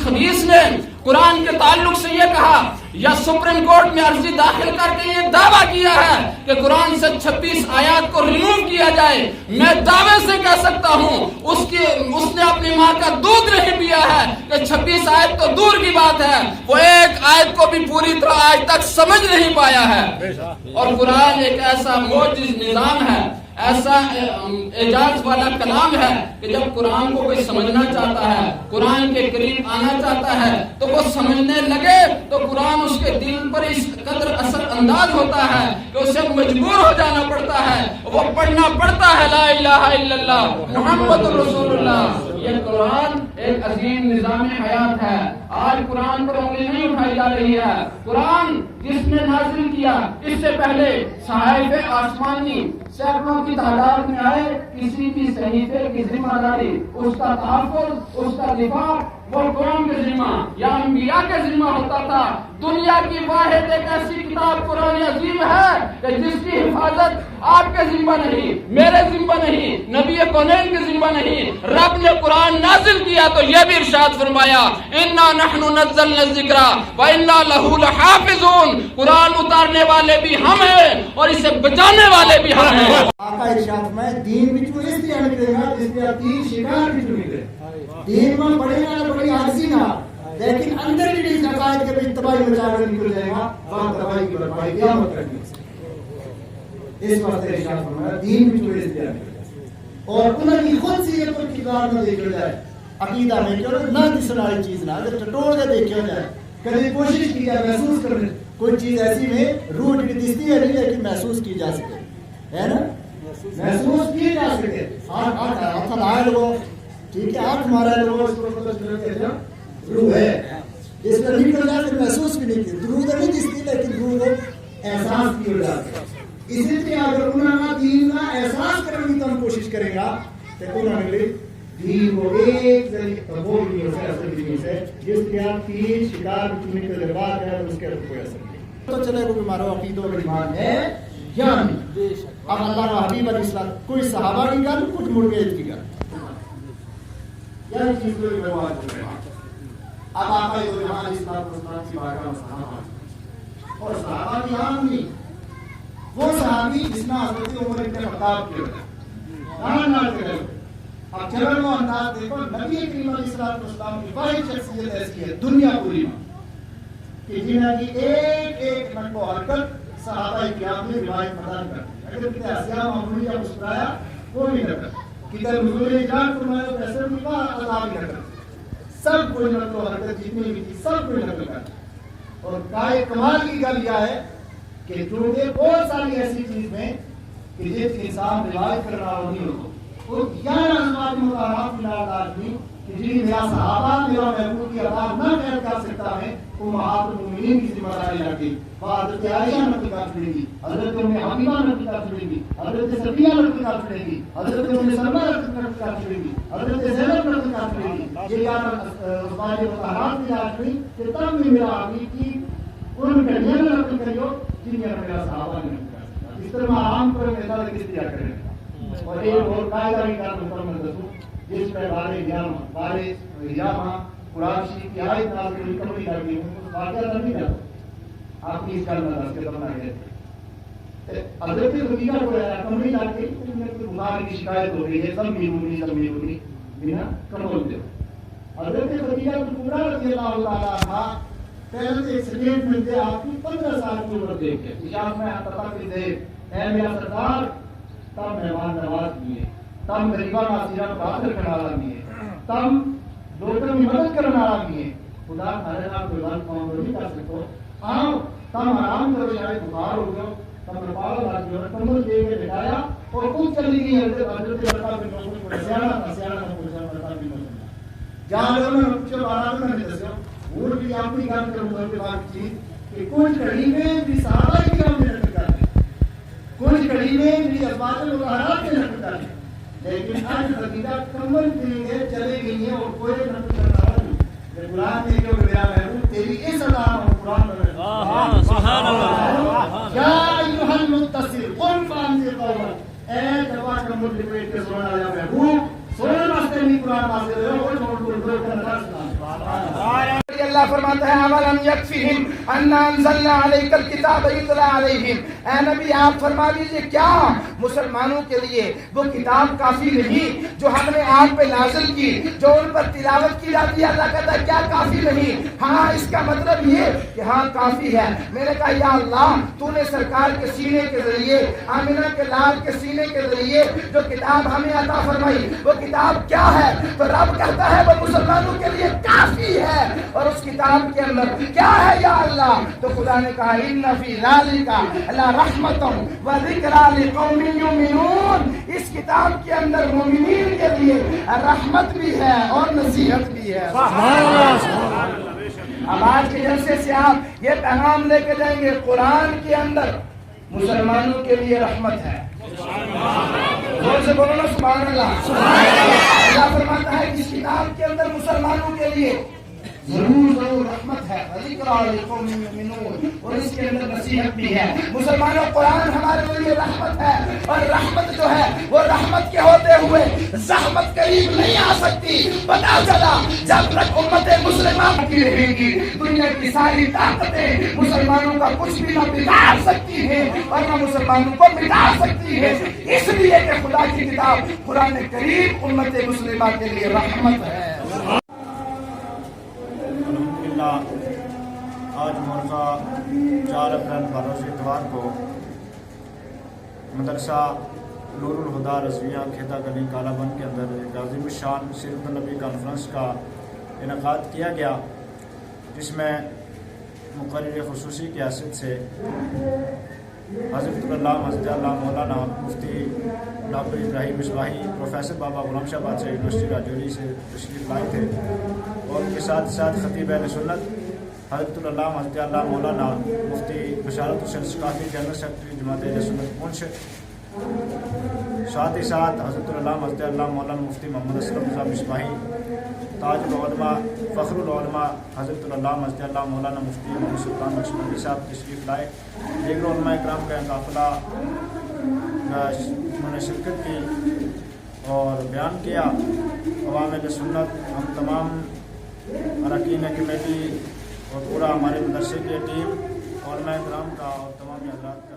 خبیث نے قرآن کے تعلق سے یہ کہا یا سپریم کورٹ میں عرضی داخل کر کے یہ دعویٰ کیا ہے کہ قرآن سے 26 آیات کو ریموو کیا جائے، میں دعوے سے کہہ سکتا ہوں اس نے اپنی ماں کا دودھ نہیں پیا ہے کہ 26 آیت تو دور کی بات ہے، وہ ایک آیت کو بھی پوری طرح آج تک سمجھ نہیں پایا ہے۔ اور قرآن ایک ایسا معجز نظام ہے، ایسا اعجاز والا کلام ہے کہ جب قرآن کو کوئی سمجھنا چاہتا ہے، قرآن کے قریب آنا چاہتا ہے تو وہ سمجھنے لگے تو قرآن اس کے دل پر اس قدر اثر انداز ہوتا ہے کہ اسے مجبور ہو جانا پڑتا ہے، وہ پڑھنا پڑتا ہے لا الہ الا اللہ محمد رسول اللہ۔ یہ قرآن ایک عظیم نظام حیات ہے۔ آج قرآن پر انگلی نہیں اٹھائی جا رہی ہے۔ قرآن جس نے نازل کیا اس سے پہلے صحائف آسمانی سینکڑوں کی تعداد میں آئے، کسی بھی صحیفے کی ذمہ داری، اس کا تحفظ، اس کا دفاع وہ قوم کے ذمہ یا انبیاء کے ذمہ ہوتا تھا۔ دنیا کی واحد ایک ایسی کتاب قرآن عظیم ہے کہ جس کی حفاظت آپ کے ذمہ نہیں، میرے ذمہ نہیں، نبی کونین کے ذمہ نہیں۔ رب نے قرآن نازل کیا تو یہ بھی ارشاد فرمایا انا نحن نزلنا الذکر وانا لہ لحافظون، قرآن اتارنے والے بھی ہم ہیں اور اسے بچانے والے بھی ہم ہیں۔ آقا ارشاد میں دین وچ اس لیے نکلے گا جس کے تین شکار وچ نکلے، دین میں پڑھے گا بڑی عاجزی نہ، لیکن اندر کی عقائد کے وچ تباہی مچا کر نکل جائے گا، وہاں تباہی کی برپائی قیامت تک نہیں۔ اس واسطے ارشاد فرمایا دین وچ اس لیے اور انہوں کی خود سی ایک کردار نہ دیکھا جائے، عقیدہ میں کہ نہ دسن والی چیز نہ اگر ٹٹوڑ کے دیکھا جائے، کبھی کوشش کی جائے محسوس کرنے کوئی چیز ایسی میں روح کی دستی ہے نہیں لیکن محسوس کی جا سکے، ہے نا، محسوس کی جا سکے۔ ہاتھ لائے لوگو، ٹھیک ہے، ہاتھ مارا لوگو، اس کو روح ہے، اس کا نکل جائے تو محسوس بھی نہیں کی، روح تو نہیں دستی لیکن روح کو احساس کی ہو جاتی ہے۔ اسی طرح اگر انہوں نے دین کا احساس کرنے کی تو ہم کوشش کریں گا تو انہوں نے دین کو ایک ذریعے وہ بھی ہو سے اثر بھی سے جس کے آپ تین شکار چنے کے بعد ہے اس کے کوئی اثر نہیں تو چلے کو ہمارا عقیدوں کا ایمان ہے یا نہیں۔ اب اللہ کا حبیب علیہ السلام کوئی صحابہ کی گل کچھ مرغیت کی گل یا چیز کو برواد کر رہے ہیں۔ اب آقا جہان اسلام کی بارگاہ میں صحابہ اور صحابہ کی عام نہیں، وہ صحابی جس نے حضرت عمر ابن خطاب کیا نہ کرے۔ اب چلن و انداز دیکھو، نبی کریم علیہ السلام کی واحد شخصیت ایسی ہے دنیا پوری میں کہ جنہوں کی ایک ایک منٹ و حرکت صحابہ کرام نے روایت مدان کرتی ہے۔ اگر کتنے ہنسیا معمولی یا مسکرایا وہ نہیں کرتا، کتنے حضور جان فرمایا پیسے بھی کا عذاب نہیں کرتا، سب کوئی نقل و حرکت جتنی بھی تھی سب کوئی نقل کرتا۔ اور کائے کمال کی گل یہ ہے کہ چونکہ بہت ساری ایسی چیز میں کہ جس انسان روایت کر رہا ہو نہیں ہوتا، وہ 11 ازواج مطہرات کی آدمی کہ جن میرا صحابہ میرا محبوب کی عطا نہ قید کر سکتا ہے، امہات المؤمنین کی ذمہ داری لگ گئی۔ حضرت عائشہ نقل کر چھڑے گی، حضرت ام حبیبہ نقل کر چھڑے گی، حضرت صفیہ نقل کر چھڑے گی، حضرت ام سلمہ نقل کر چھڑے گی، حضرت زینب نقل کر چھڑے گی۔ یہ 11 ازواج مطہرات کی آدمی کہ تم بھی میرا حبیب کی ان گھڑیاں میں نقل کریو جن میں میرا صحابہ نے نقل کر سکتا۔ اس طرح عام پر میرا کس طرح کریں اور ایک اور قاعدہ بھی کار مکمل دسوں جس پہ بارے یامہ قرآن شریف کی آیت نازل ہوئی کمری لگی ہوں اس واقعہ تھا نہیں جاتا آپ کی اس کا انداز کے دم آئے گئے حضرت خدیجہ کو آیا کمری لگ گئی بیمار کی شکایت ہو گئی ہے سب میرونی بنا کمول دے حضرت خدیجہ کو پورا رضی اللہ تعالیٰ تھا پہلے ایک سٹیٹمنٹ دے آپ کی 15 سال کی عمر دیکھ کے اشارت میں تفقی دے اے میرا سردار تم مہمان نواز کیے، تم غریبہ ناصرہ کو حاصل کرنا لگی ہے، تم لوگوں کی مدد کرنا لگی ہے، خدا تعالیٰ آپ کو بات کام نہیں کر سکو آؤ تم آرام کرو، شاید بخار ہو گیا تم رپاڑ لگ گیا کمل دے کے بٹھایا اور خود چلی گئی حضرت برکا بن نوفل کو سیانا نہ پوچھا برکا بن نوفل جہاں لوگوں نے پوچھو آرام کرنے دسو وہ بھی آپ کی کام کروں گے بات چیز کہ کچھ کڑی میں بھی صحابہ کی کام میں نقل کرتے کچھ کڑی میں بھی ازواج مطہرات کے نقل کرتے لیکن آج خدیجہ کمل دے چلے گئی ہیں اور کوئی نقل کرتا ہے قرآن نے جو میرا محبوب تیری اس ادا ہوں قرآن میں سبحان اللہ یا ایھا المتصل قم فانذر قومک اے دوا کمل لپیٹ کے سونا یا محبوب سونے واسطے نہیں قرآن نازل ہوا وہ چھوڑ کر کرنا سبحان اللہ اللہ فرماتا ہے اولم یکفیہم انا انزلنا علیک الکتاب یتلی علیہم، اے نبی آپ فرما دیجئے کیا مسلمانوں کے لیے وہ کتاب کافی نہیں جو ہم نے آپ پہ نازل کی، جو ان پر تلاوت کی جاتی ہے؟ اللہ کہتا ہے کیا کافی نہیں؟ ہاں اس کا مطلب یہ کہ ہاں کافی ہے۔ میں نے کہا یا اللہ تو نے سرکار کے سینے کے ذریعے، آمنہ کے لال کے سینے کے ذریعے جو کتاب ہمیں عطا فرمائی وہ کتاب کیا ہے؟ تو رب کہتا ہے وہ مسلمانوں کے لیے کافی ہے۔ اور اس کتاب کے اندر کیا ہے یا اللہ؟ تو خدا نے کہا ان فی ذالک لرحمۃ وذکریٰ لقوم یؤمنون، اس کتاب کے اندر مومنین کے لیے رحمت بھی ہے اور نصیحت بھی ہے۔ اب آج کے جلسے سے آپ یہ پیغام لے کے جائیں گے قرآن کے اندر مسلمانوں کے لیے رحمت ہے۔ زور سے بولو نا سبحان اللہ۔ اللہ فرماتا ہے اس کتاب کے اندر مسلمانوں کے لیے ضرور رحمت ہے، ذکریٰ لقوم یؤمنون، اور اس کے اندر نصیحت بھی ہے۔ مسلمانوں قرآن ہمارے لیے رحمت ہے، اور رحمت جو ہے وہ رحمت کے ہوتے ہوئے زحمت قریب نہیں آ سکتی۔ پتا چلا جب تک امت مسلمہ کی رہے گی دنیا کی ساری طاقتیں مسلمانوں کا کچھ بھی نہ بگاڑ سکتی ہیں اور نہ مسلمانوں کو مٹا سکتی ہے، اس لیے کہ خدا کی کتاب قرآن کریم امت مسلمہ کے لیے رحمت ہے۔ آج مرغہ 4 اپریل بروز اتوار کو مدرسہ نور الہدا رضویہ کھیتا گلی کالا بند کے اندر ایک عظیم الشان سیرت النبی کانفرنس کا انعقاد کیا گیا، جس میں مقرر خصوصی کی حیثیت سے حضرت اللہ حضرت اللہ مولانا مفتی ڈاکٹر ابراہیم مصباحی پروفیسر بابا غلام شاہ بادشاہ یونیورسٹی راجوری سے تشریف لائے تھے، اور ان کے ساتھ ساتھ خطیب اہل سنت حضرت اللہ حضرت اللہ مولانا مفتی بشارت حسین ثقافی جنرل سیکرٹری جماعت اہل سنت پونچھ، ساتھ ہی ساتھ حضرت اللہ حضرت اللہ مولانا مفتی محمد اسلم رضا مصباحی تاج العلماء فخر العلماء حضرت اللہ حضرت اللہ مولانا مفتی محمد سلطان بخشبندی صاحب تشریف لائے۔ دیگر علماء اکرام کا قافلہ انہوں نے شرکت کی اور بیان کیا۔ عوام سنت، ہم تمام اراکین کمیٹی اور پورا ہمارے مدرسے کی ٹیم، علماء اکرام کا اور تمام حضرات کا